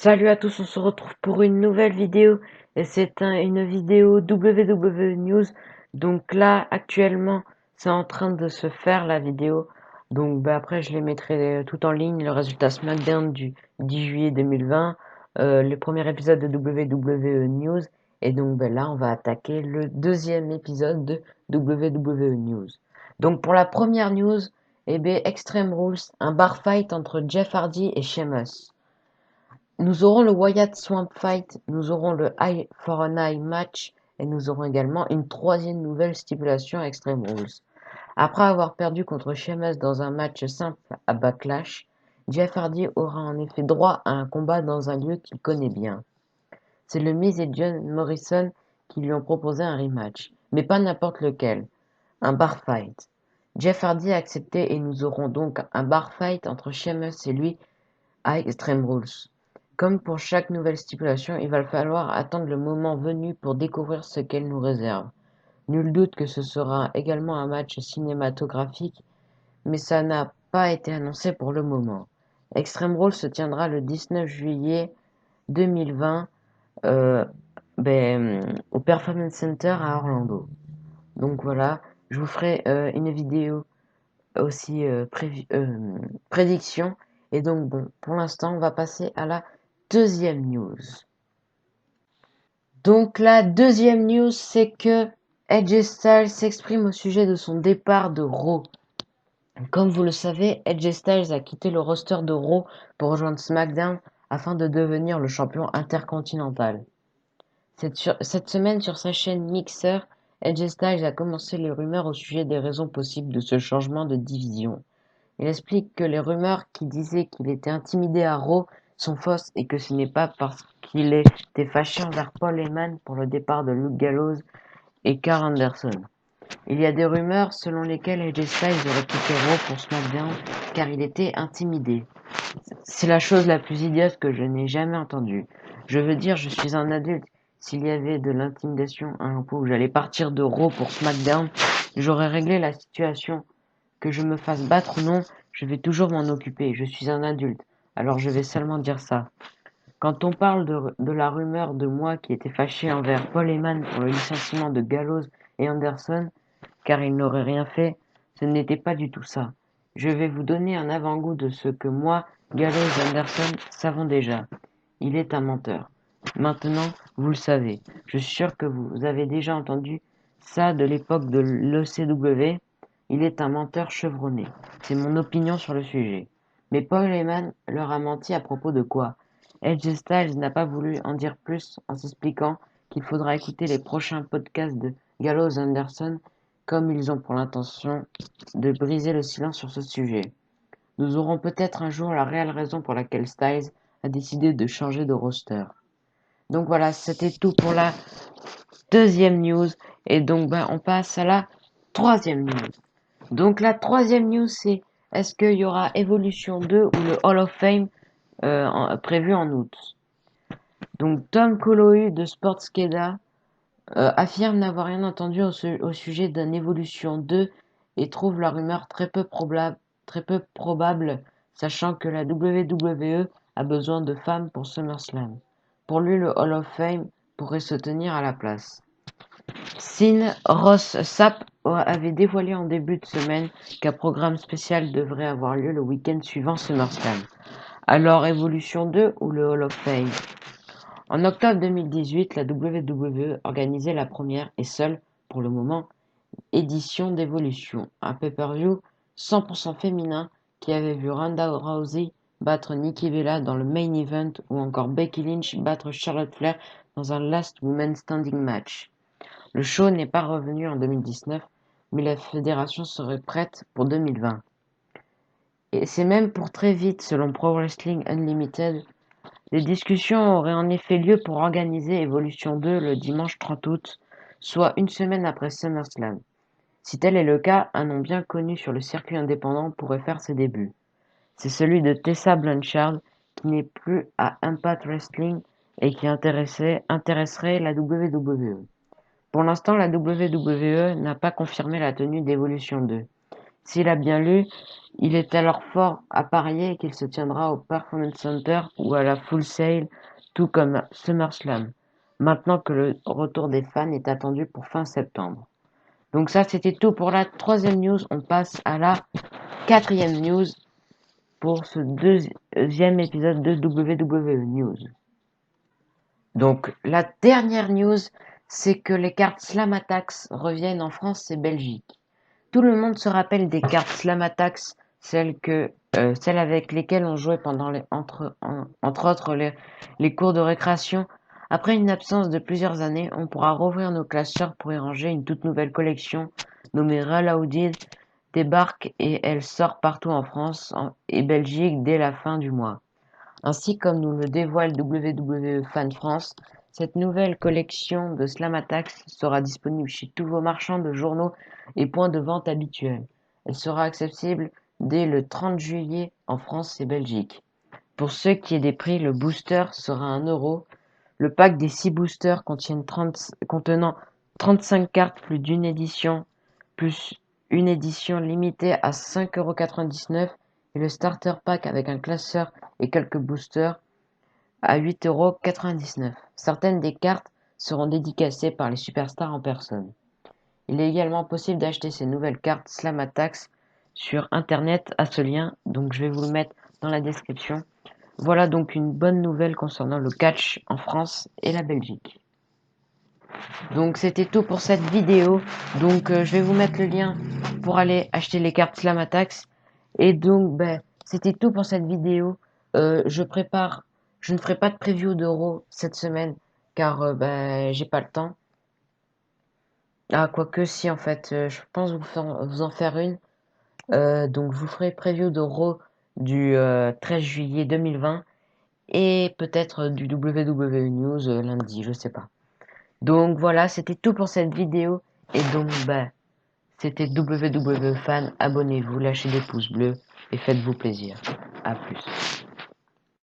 Salut à tous, on se retrouve pour une nouvelle vidéo et c'est une vidéo WWE News. Donc là, actuellement, c'est en train de se faire la vidéo. Donc après, je les mettrai tout en ligne, le résultat SmackDown du 10 juillet 2020, le premier épisode de WWE News. Et donc là, on va attaquer le deuxième épisode de WWE News. Donc pour la première news, eh bien, Extreme Rules, un bar fight entre Jeff Hardy et Sheamus. Nous aurons le Wyatt Swamp Fight, nous aurons le Eye for an Eye match et nous aurons également une troisième nouvelle stipulation Extreme Rules. Après avoir perdu contre Sheamus dans un match simple à Backlash, Jeff Hardy aura en effet droit à un combat dans un lieu qu'il connaît bien. C'est le Miz et John Morrison qui lui ont proposé un rematch, mais pas n'importe lequel, un bar fight. Jeff Hardy a accepté et nous aurons donc un bar fight entre Sheamus et lui à Extreme Rules. Comme pour chaque nouvelle stipulation, il va falloir attendre le moment venu pour découvrir ce qu'elle nous réserve. Nul doute que ce sera également un match cinématographique, mais ça n'a pas été annoncé pour le moment. Extreme Rules se tiendra le 19 juillet 2020 euh, au Performance Center à Orlando. Donc voilà, je vous ferai une vidéo aussi prédiction. Et donc bon, pour l'instant, on va passer à la deuxième news. Donc la deuxième news, c'est que Edge Styles s'exprime au sujet de son départ de Raw. Comme vous le savez, Edge Styles a quitté le roster de Raw pour rejoindre SmackDown afin de devenir le champion intercontinental. Cette semaine, sur sa chaîne Mixer, Edge Styles a commencé les rumeurs au sujet des raisons possibles de ce changement de division. Il explique que les rumeurs qui disaient qu'il était intimidé à Raw sont fausses et que ce n'est pas parce qu'il était fâché envers Paul Heyman pour le départ de Luke Gallows et Karl Anderson. Il y a des rumeurs selon lesquelles AJ Styles aurait quitté Raw pour SmackDown car il était intimidé. C'est la chose la plus idiote que je n'ai jamais entendue. Je veux dire, je suis un adulte. S'il y avait de l'intimidation à un point où j'allais partir de Raw pour SmackDown, j'aurais réglé la situation. Que je me fasse battre ou non, je vais toujours m'en occuper. Je suis un adulte, alors je vais seulement dire ça. Quand on parle de la rumeur de moi qui était fâché envers Paul Heyman pour le licenciement de Gallows et Anderson, car ils n'auraient rien fait, ce n'était pas du tout ça. Je vais vous donner un avant-goût de ce que moi, Gallows et Anderson savons déjà. Il est un menteur. Maintenant, vous le savez. Je suis sûr que vous avez déjà entendu ça de l'époque de l'ECW. Il est un menteur chevronné. C'est mon opinion sur le sujet. Mais Paul Heyman leur a menti à propos de quoi? Edge Styles n'a pas voulu en dire plus en s'expliquant qu'il faudra écouter les prochains podcasts de Gallows Anderson comme ils ont pour l'intention de briser le silence sur ce sujet. Nous aurons peut-être un jour la réelle raison pour laquelle Styles a décidé de changer de roster. Donc voilà, c'était tout pour la deuxième news. Et donc on passe à la troisième news. Donc la troisième news, c'est est-ce qu'il y aura Evolution 2 ou le Hall of Fame prévu en août. Donc Tom Colohu de Sportskeeda affirme n'avoir rien entendu au sujet d'un Evolution 2 et trouve la rumeur très peu probable, sachant que la WWE a besoin de femmes pour SummerSlam. Pour lui, le Hall of Fame pourrait se tenir à la place. Sin Ross Sapp avait dévoilé en début de semaine qu'un programme spécial devrait avoir lieu le week-end suivant SummerSlam. Alors Evolution 2 ou le Hall of Fame? En octobre 2018, la WWE organisait la première et seule, pour le moment, édition d'Evolution, un pay-per-view 100% féminin qui avait vu Ronda Rousey battre Nikki Bella dans le main event ou encore Becky Lynch battre Charlotte Flair dans un Last Woman Standing match. Le show n'est pas revenu en 2019, mais la fédération serait prête pour 2020. Et c'est même pour très vite, selon Pro Wrestling Unlimited. Des discussions auraient en effet lieu pour organiser Evolution 2 le dimanche 30 août, soit une semaine après SummerSlam. Si tel est le cas, un nom bien connu sur le circuit indépendant pourrait faire ses débuts. C'est celui de Tessa Blanchard, qui n'est plus à Impact Wrestling et qui intéresserait la WWE. Pour l'instant, la WWE n'a pas confirmé la tenue d'Evolution 2. S'il a bien lu, il est alors fort à parier qu'il se tiendra au Performance Center ou à la Full Sail, tout comme SummerSlam, maintenant que le retour des fans est attendu pour fin septembre. Donc ça, c'était tout pour la troisième news. On passe à la quatrième news pour ce deuxième épisode de WWE News. Donc la dernière news, c'est que les cartes Slam Attacks reviennent en France et Belgique. Tout le monde se rappelle des cartes Slam Attacks, celles avec lesquelles on jouait pendant entre autres les cours de récréation. Après une absence de plusieurs années, on pourra rouvrir nos classeurs pour y ranger une toute nouvelle collection nommée Reloaded débarque et elle sort partout en France et Belgique dès la fin du mois. Ainsi comme nous le dévoile WWE Fan France, cette nouvelle collection de Slam Attacks sera disponible chez tous vos marchands de journaux et points de vente habituels. Elle sera accessible dès le 30 juillet en France et Belgique. Pour ceux qui aient des prix, le booster sera 1 euro. Le pack des 6 boosters contenant 35 cartes plus d'une édition, plus une édition limitée à 5,99 € et le starter pack avec un classeur et quelques boosters à 8,99 €. Certaines des cartes seront dédicacées par les superstars en personne. Il est également possible d'acheter ces nouvelles cartes Slam Attacks sur internet à ce lien, donc je vais vous le mettre dans la description. Voilà donc une bonne nouvelle concernant le catch en France et la Belgique. Donc c'était tout pour cette vidéo. Donc je vais vous mettre le lien pour aller acheter les cartes Slam Attacks. Et donc c'était tout pour cette vidéo. Je ne ferai pas de preview d'Euro cette semaine car j'ai pas le temps. Ah quoique si en fait, je pense vous en faire une. Donc je vous ferai preview d'Euro du 13 juillet 2020 et peut-être du WWE News lundi, je sais pas. Donc voilà, c'était tout pour cette vidéo. Et donc, c'était WWE Fan. Abonnez-vous, lâchez des pouces bleus et faites-vous plaisir. À plus.